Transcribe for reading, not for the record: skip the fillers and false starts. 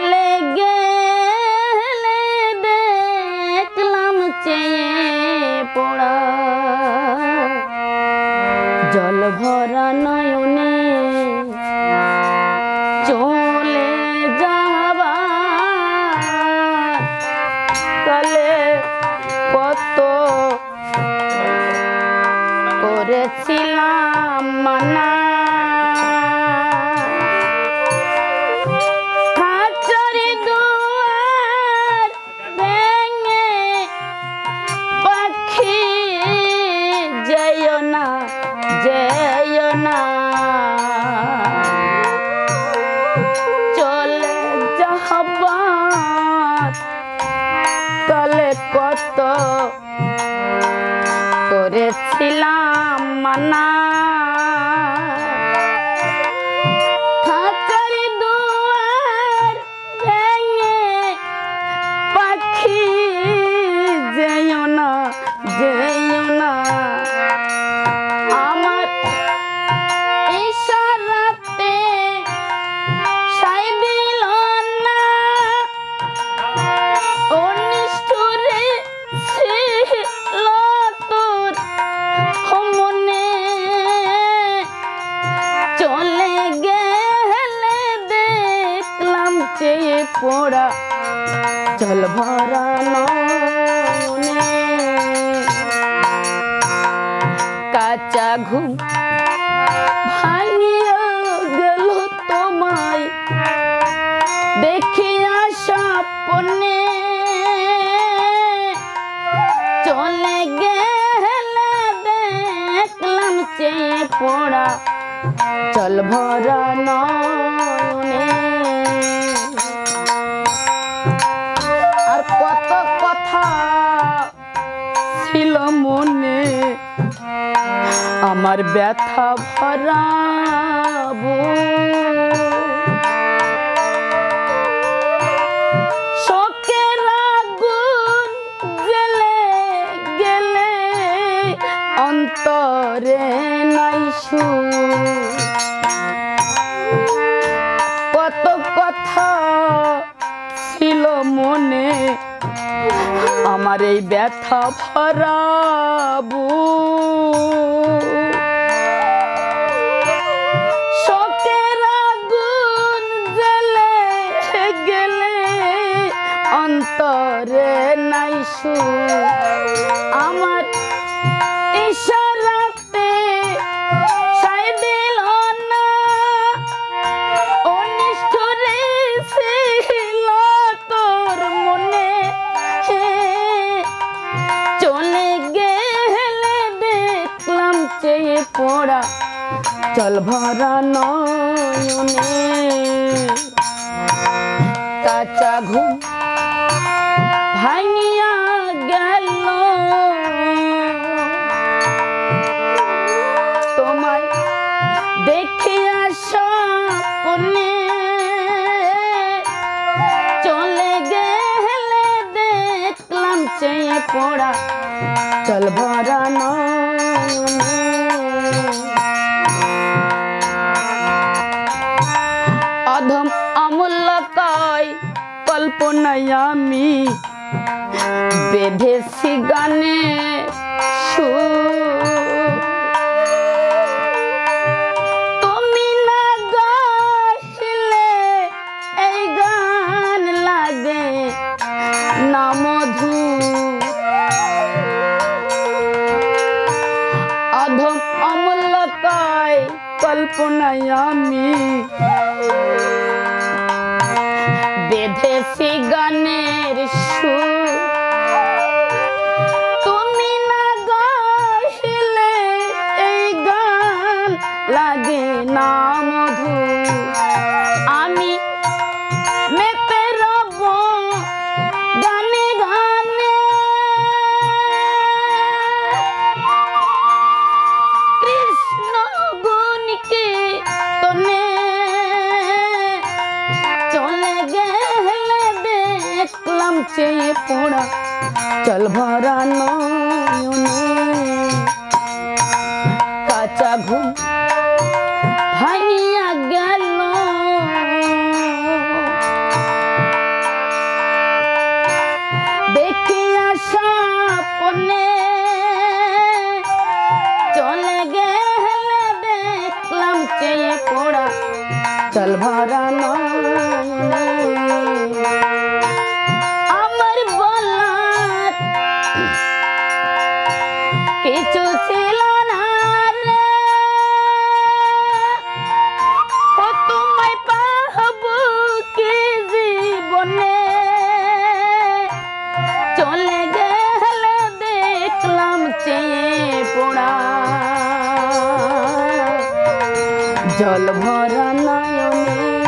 চলে গেলে দেখলাম চেয়ে পড়া জল ভরা নয়নে চলে যাবা কালে কত করেছিলাম মানা খাঁচারি দুয়ার ভেঙে পাখি যেও না চলে যাবা কালে কত করেছিলাম মানা খাঁচারি দুয়ার ভেঙে পাখি যেও না আমার ইশারাতে সাই দিল না অনিষ্ঠুরে ছিল তোর মনে চলে গেলে দেখলাম চেয়ে পড়া জল ভরা নয়নে কাঁচা ঘুম ভাঙিয়া গেল তোমায় দেখিয়া স্বপ্নে চলে গেলে দেখলাম চেয়ে পড়া জল ভরা নয়নে আর কত কথা ছিল মনে আমার ব্যথা ভরাবো শোকের আগুন জ্বলে গেলে অন্তরে নাই সুখ কত কথা ছিল মনে আমার এই ব্যথা ভরাবো শোকের আগুন জ্বলে গেলে অন্তরে নাই সুখ আমার ইশারাতে সাই দিল না অনিষ্ঠুরে ছিল তোর মনে চলে গেলে দেখলাম চেয়ে পড়া জল ভরা নয়নে কাঁচা ঘুম ভাঙিয়া গেল তোমায় দেখিয়া স্বপ্নে চলে গেলে দেখলাম চেয়ে পড়া জল ভরা নয়নে অধম অমূল্য কয় কল্পনায় আমি বেঁধেছি গানে তুমি না গাইলে এই গান লাগে না মধু অধম অমূল্য কয় কল্পনায় আমি বেঁধেছি গানের সুর তুমি না গাইলে এই গান লাগে না মধু আমি মেতে রব গানে গানে কৃষ্ণ গুণকে তনে চলে গেলে দেখলাম চেয়ে পড়া জল ভরা নয়নে কাঁচা ঘুম ভাঙিয়া গেল জল ভরা নয়নে